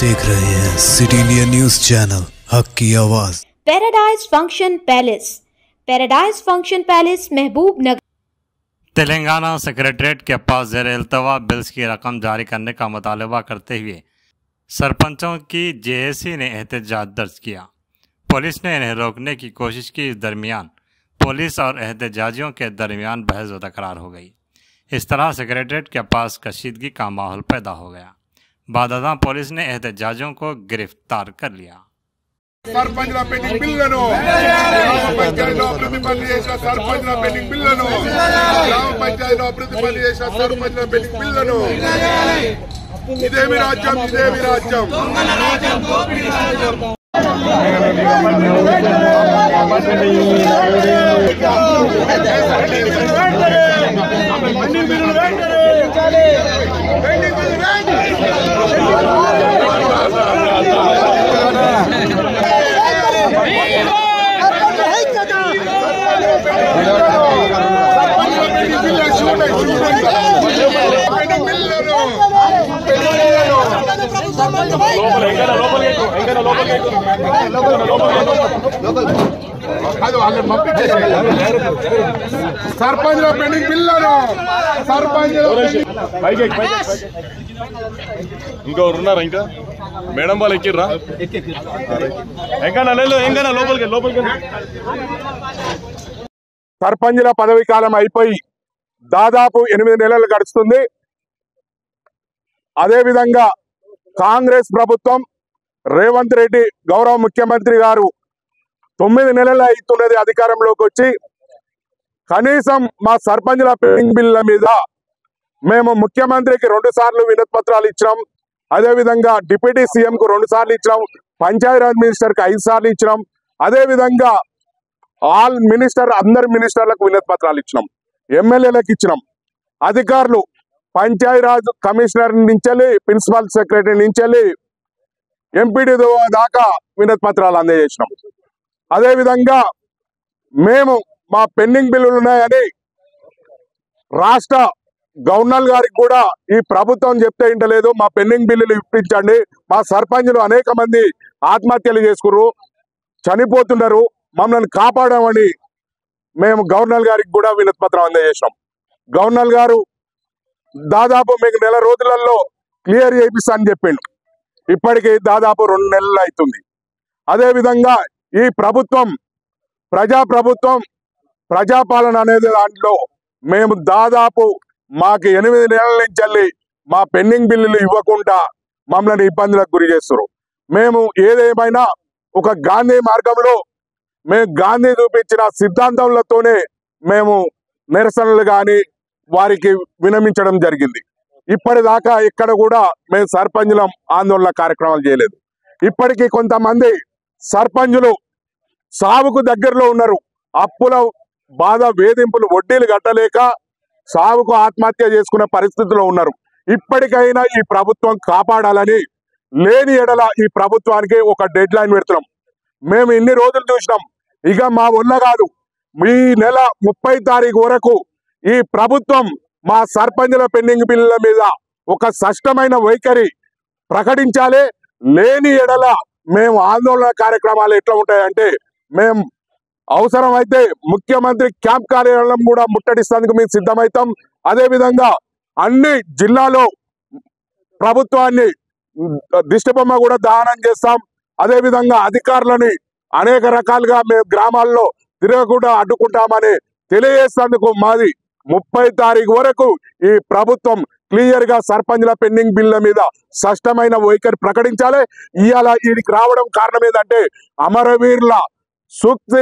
देख रहे हैं सिटी इंडिया न्यूज चैनल हक की आवाज। पैराडाइज फंक्शन पैलेस महबूब नगर। तेलंगाना सेक्रेटरीट के पास ज़ेर इल्तवा बिल्स की रकम जारी करने का मुतालबा करते हुए सरपंचों की जेएसी ने एहतजाज दर्ज किया। पुलिस ने इन्हें रोकने की कोशिश की। इस दरमियान पुलिस और एहतजाजियों के दरमियान बहस व तकरार हो गई। इस तरह सेक्रेटरीट के पास कशीदगी का माहौल पैदा हो गया। बादशाह पुलिस ने एहतजाजियों को गिरफ्तार कर लिया। सरपंचల పెండింగ్ బిల్లులను గ్రామ పంచాయతీలో అభివృద్ధి పనులు చేసిన సర్పంచ్ల పెండింగ్ బిల్లులను గ్రామ పంచాయతీలో అభివృద్ధి పనులు చేసిన సర్పంచ్ల పెండింగ్ బిల్లులను ఇదేమి రాజ్యం ఇదేమి రాజ్యం सरपंच पेंडिंग बिल्लू सरपंच इंकोर इंका మేడం వాళ్ళు ఎక్కిర్రా లోపలికి సర్పంచుల పదవి కాలం అయిపోయి దాదాపు 8 నెలలు గడుస్తుంది। అదేవిధంగా కాంగ్రెస్ ప్రభుత్వం రేవంత్ రెడ్డి గౌరవ ముఖ్యమంత్రి గారు 9 నెలలు అవుతున్నది అధికారంలోకి వచ్చి। కనీసం మా సర్పంచుల పెండింగ్ బిల్లుల మీద మేము ముఖ్యమంత్రికి 2 సార్లు వినతి పత్రాలు ఇచ్చాం। అదేవిధంగా డిప్యూటీ సీఎంకు 2 సార్లు ఇచ్చాం। పంచాయతీరాజ్ మినిస్టర్కి 5 సార్లు ఇచ్చాం। అదేవిధంగా ఆల్ మినిస్టర్ అందరి మినిస్టర్లకు వినతి పత్రాలు ఇచ్చినాం। ఎమ్మెల్యేలకు ఇచ్చినాం। అధికారులు పంచాయతీరాజ్ కమిషనర్ నుంచి ప్రిన్సిపల్ సెక్రటరీ నుంచి ఎంపీడీ దాకా వినతి పత్రాలు అందజేసినాం। అదేవిధంగా మేము మా పెండింగ్ బిల్లులు ఉన్నాయని రాష్ట్ర గవర్నర్ గారికి కూడా ఈ ప్రభుత్వం చెప్తే ఇంటలేదు। మా పెండింగ్ బిల్లులు ఇప్పించండి, మా సర్పంచులు అనేక మంది ఆత్మహత్యలు చేసుకున్నారు, చనిపోతున్నారు, మమ్మల్ని కాపాడమని మేము గవర్నర్ గారికి కూడా వినతి పత్రం అందజేసాం। గవర్నర్ గారు దాదాపు మీకు 1 నెల రోజులలో క్లియర్ చేయిస్తా అని చెప్పిండు। ఇప్పటికి దాదాపు 2 నెలలు అవుతుంది। అదేవిధంగా ఈ ప్రభుత్వం ప్రజాప్రభుత్వం ప్రజాపాలన అనేది దాంట్లో మేము దాదాపు మాకు 8 నెలల నుంచి మా పెండింగ్ బిల్లులు ఇవ్వకుండా మమ్మల్ని ఇబ్బందులకు గురి చేస్తారు। మేము ఏదేమైనా ఒక గాంధీ మార్గంలో మేము గాంధీ చూపించిన సిద్ధాంతాలతోనే మేము నిరసనలు కానీ వారికి వినమించడం జరిగింది। ఇప్పటిదాకా ఇక్కడ కూడా మేము సర్పంచులం ఆందోళన కార్యక్రమాలు చేయలేదు। ఇప్పటికీ కొంతమంది సర్పంచులు సాగుకు దగ్గరలో ఉన్నారు, అప్పుల బాధ వేధింపులు వడ్డీలు కట్టలేక సాగుకు ఆత్మహత్య చేసుకునే పరిస్థితిలో ఉన్నారు। ఇప్పటికైనా ఈ ప్రభుత్వం కాపాడాలని, లేని ఎడల ఈ ప్రభుత్వానికి ఒక డెడ్ లైన్ పెడుతున్నాం। మేము ఇన్ని రోజులు చూసినాం, ఇక మా వల్ల కాదు, ఈ నెల 30 తారీఖు వరకు ఈ ప్రభుత్వం మా సర్పంచుల పెండింగ్ బిల్లుల మీద ఒక స్పష్టమైన వైఖరి ప్రకటించాలి। లేని ఎడల మేము ఆందోళన కార్యక్రమాలు ఎట్లా ఉంటాయంటే మేము అవసరమైతే ముఖ్యమంత్రి క్యాంప్ కార్యాలయం కూడా ముట్టడిస్తేందుకు మేము సిద్ధమవుతాం। అదేవిధంగా అన్ని జిల్లాలో ప్రభుత్వాన్ని దిష్టిబొమ్మ కూడా దహనం చేస్తాం। అదేవిధంగా అధికారులని అనేక రకాలుగా మేము గ్రామాల్లో తిరగకుండా అడ్డుకుంటామని తెలియజేసేందుకు మాది 30 తారీఖు వరకు ఈ ప్రభుత్వం క్లియర్ గా సర్పంచుల పెండింగ్ బిల్లుల మీద స్పష్టమైన వైఖరి ప్రకటించాలి। ఇవాళ వీడికి రావడం కారణం ఏంటంటే అమరవీరుల సూక్తి